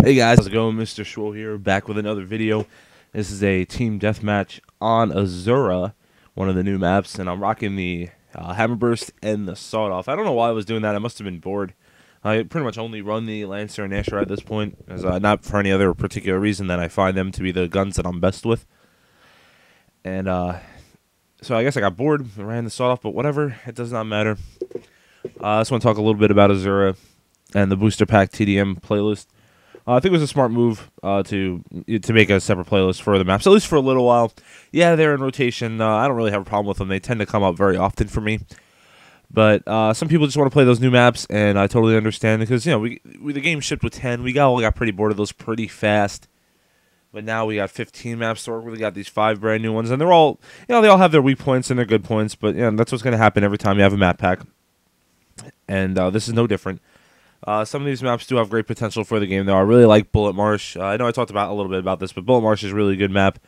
Hey guys, how's it going? Mr. Schwol here, back with another video. This is a team deathmatch on Azura, one of the new maps, and I'm rocking the Hammerburst and the Sawed Off. I don't know why I was doing that. I must have been bored. I pretty much only run the Lancer and Asher at this point, as not for any other particular reason than I find them to be the guns that I'm best with. And so I guess I got bored and ran the Sawed Off, but whatever, it does not matter. I just want to talk a little bit about Azura and the Booster Pack TDM playlist. I think it was a smart move to make a separate playlist for the maps, at least for a little while. Yeah, they're in rotation. I don't really have a problem with them. They tend to come up very often for me. But some people just want to play those new maps, and I totally understand because the game shipped with 10. We all got pretty bored of those pretty fast. But now we got 15 maps to work with. We got these 5 brand new ones, and they're all they all have their weak points and their good points. But yeah, that's what's going to happen every time you have a map pack, and this is no different. Some of these maps do have great potential for the game, though. I really like Bullet Marsh. I know I talked about a little bit about this, but Bullet Marsh is a really good map.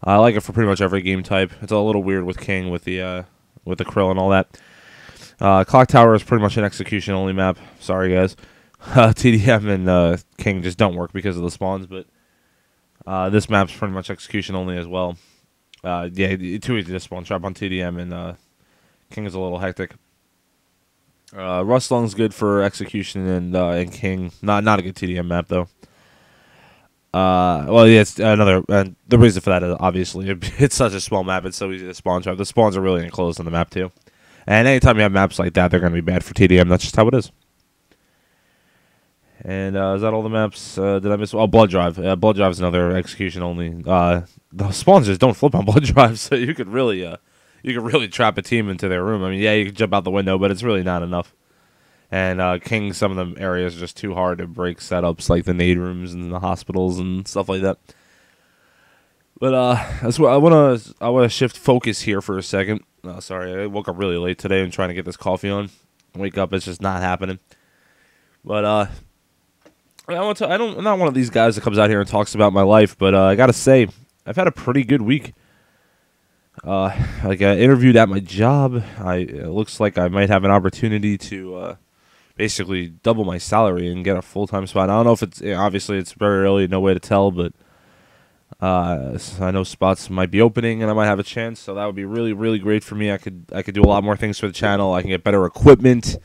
I like it for pretty much every game type. It's a little weird with King, with the Krill and all that. Clock Tower is pretty much an execution-only map. Sorry, guys. TDM and King just don't work because of the spawns, but this map's pretty much execution-only as well. Yeah, too easy to spawn trap on TDM, and King is a little hectic. Rustlung's good for execution and King. Not a good TDM map though. Well, yeah, it's another. And the reason for that is obviously it's such a small map. It's so easy to spawn trap. The spawns are really enclosed on the map too. And anytime you have maps like that, they're going to be bad for TDM. That's just how it is. And is that all the maps? Did I miss? Oh, Blood Drive. Blood Drive is another execution only. The spawns just don't flip on Blood Drive, so you could really trap a team into their room. I mean, yeah, you can jump out the window, but it's really not enough. And King, some of the areas are just too hard to break setups, like the nade rooms and the hospitals and stuff like that. But that's what I wanna shift focus here for a second. Sorry, I woke up really late today and trying to get this coffee on. Wake up, it's just not happening. But I'm not one of these guys that comes out here and talks about my life, but I gotta say, I've had a pretty good week. I interviewed at my job. It looks like I might have an opportunity to basically double my salary and get a full-time spot. I don't know if it's obviously it's very early, no way to tell, but I know spots might be opening and I might have a chance. So that would be really, really great for me. I could do a lot more things for the channel. I can get better equipment.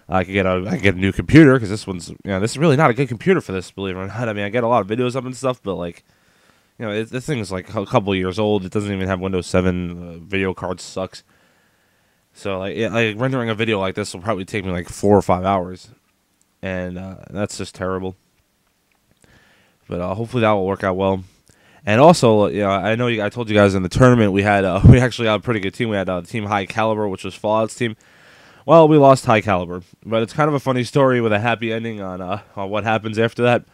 I could get a new computer because this is really not a good computer for this. Believe it or not. I mean, I get a lot of videos up and stuff, but like. This thing is like a couple years old. It doesn't even have Windows 7. Video card sucks. So like rendering a video like this will probably take me like 4 or 5 hours, and that's just terrible. But hopefully that will work out well. And also, I know I told you guys in the tournament we had we actually had a pretty good team. We had Team High Caliber, which was Fallout's team. Well, we lost High Caliber, but it's kind of a funny story with a happy ending on what happens after that.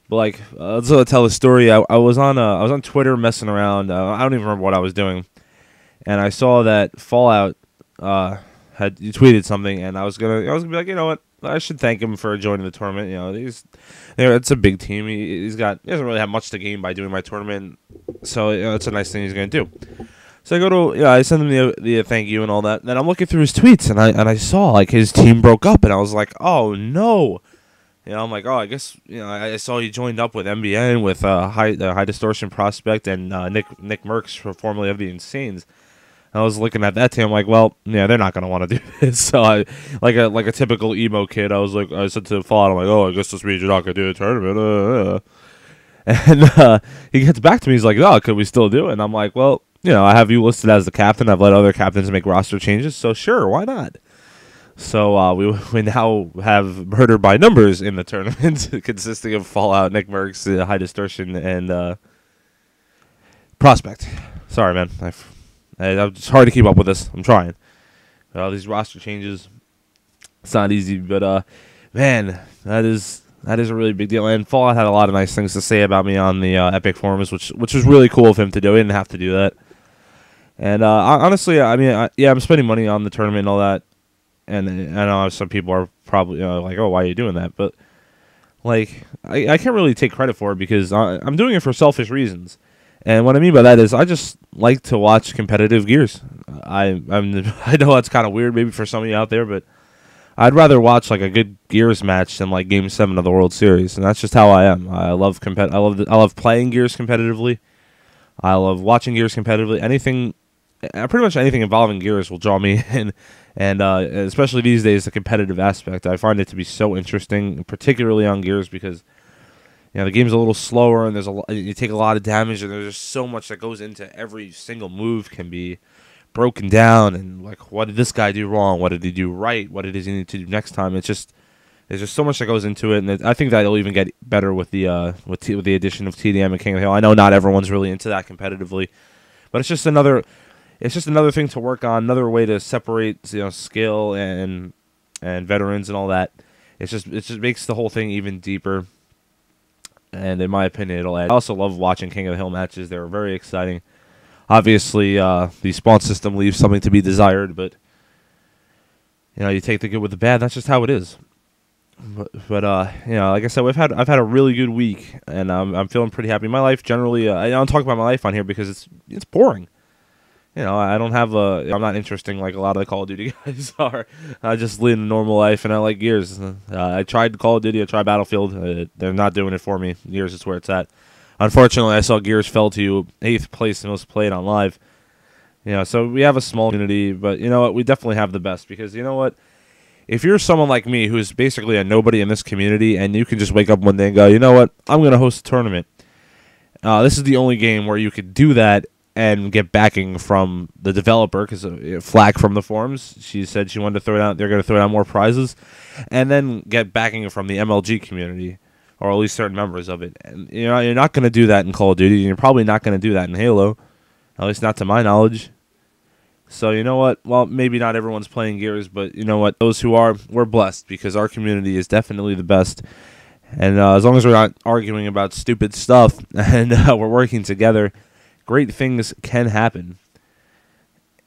But like, let's tell a story. I was on Twitter messing around. I don't even remember what I was doing, and I saw that Fallout had tweeted something, and I was gonna be like, you know what, I should thank him for joining the tournament. It's a big team. He doesn't really have much to gain by doing my tournament, so it's a nice thing he's gonna do. So I go to I send him the thank you and all that. And then I'm looking through his tweets, and I saw like his team broke up, and I was like, oh no. I'm like, oh, I guess, I saw you joined up with MBN, with High Distortion Prospect, and Nick Merckx, formerly of the Insanes. I was looking at that team, I'm like, well, yeah, they're not going to want to do this. So I, like a typical emo kid, I said to Fallout, I'm like, oh, I guess this means you're not going to do the tournament. And he gets back to me, he's like, oh, could we still do it? And I'm like, well, I have you listed as the captain. I've let other captains make roster changes, so sure, why not? So we now have Murder by Numbers in the tournament, consisting of Fallout, Nick Merckx, High Distortion, and Prospect. Sorry, man. It's hard to keep up with this. I'm trying. All these roster changes, it's not easy, but man, that is a really big deal. And Fallout had a lot of nice things to say about me on the Epic forums, which was really cool of him to do. He didn't have to do that. And honestly, I mean, I'm spending money on the tournament and all that. And I know some people are probably like, oh, why are you doing that? But like, I can't really take credit for it because I'm doing it for selfish reasons. And what I mean by that is I just like to watch competitive Gears. I know that's kind of weird maybe for some of you out there, but I'd rather watch like a good Gears match than like Game 7 of the World Series, and that's just how I am. I love I love playing Gears competitively. I love watching Gears competitively. Pretty much anything involving Gears will draw me in, and especially these days, the competitive aspect. I find it to be so interesting, particularly on Gears, because the game's a little slower, and you take a lot of damage, and there's just so much that goes into every single move can be broken down, and like, what did this guy do wrong? What did he do right? What did he need to do next time? There's just so much that goes into it, and I think that it'll even get better with the with the addition of TDM and King of the Hill. I know not everyone's really into that competitively, but it's just another thing to work on, another way to separate skill and veterans and all that. It just makes the whole thing even deeper, and in my opinion, it'll add. I also love watching King of the Hill matches. They're very exciting. Obviously, the spawn system leaves something to be desired, but you take the good with the bad. That's just how it is. But like I said, I've had a really good week, and I'm feeling pretty happy. My life generally, I don't talk about my life on here because it's boring. I don't have I'm not interesting like a lot of the Call of Duty guys are. I just lead a normal life, and I like Gears. I tried Call of Duty, I tried Battlefield. They're not doing it for me. Gears is where it's at. Unfortunately, I saw Gears fell to 8th place the most played on live. So we have a small community, but you know what? We definitely have the best, because you know what? If you're someone like me who's basically a nobody in this community, and you can just wake up one day and go, you know what? I'm going to host a tournament. This is the only game where you could do that and get backing from the developer, because Flack from the forums, she said she wanted to they're going to throw down more prizes, and then get backing from the MLG community, or at least certain members of it. And you're not going to do that in Call of Duty, and you're probably not going to do that in Halo, at least not to my knowledge. So you know what? Well, maybe not everyone's playing Gears, but you know what? Those who are, we're blessed, because our community is definitely the best. And as long as we're not arguing about stupid stuff and we're working together, great things can happen.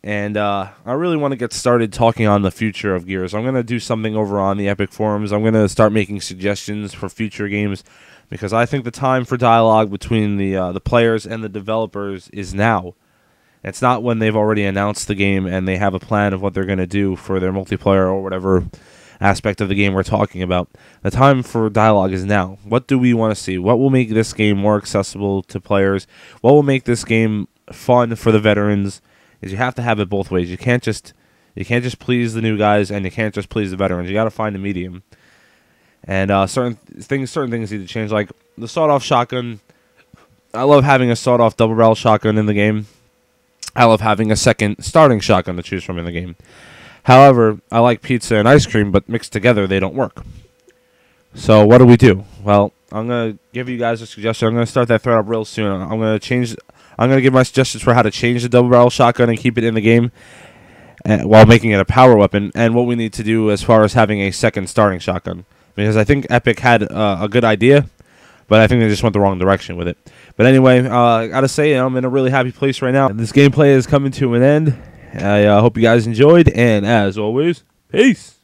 And I really want to get started talking on the future of Gears. I'm going to do something over on the Epic forums. I'm going to start making suggestions for future games, because I think the time for dialogue between the players and the developers is now. It's not when they've already announced the game and they have a plan of what they're going to do for their multiplayer or whatever aspect of the game we're talking about. The time for dialogue is now. What do we want to see? What will make this game more accessible to players? What will make this game fun for the veterans? Is you have to have it both ways. You can't just please the new guys, and you can't just please the veterans. You got to find a medium. And certain things need to change, like the sawed-off shotgun. I love having a sawed-off double-barrel shotgun in the game. I love having a second starting shotgun to choose from in the game. However, I like pizza and ice cream, but mixed together they don't work. So what do? Well, I'm going to give you guys a suggestion. I'm going to start that thread up real soon. I'm going to give my suggestions for how to change the double-barrel shotgun and keep it in the game while making it a power weapon, and what we need to do as far as having a second starting shotgun. Because I think Epic had a good idea, but I think they just went the wrong direction with it. But anyway, I got to say, I'm in a really happy place right now. This gameplay is coming to an end. I hope you guys enjoyed, and as always, peace!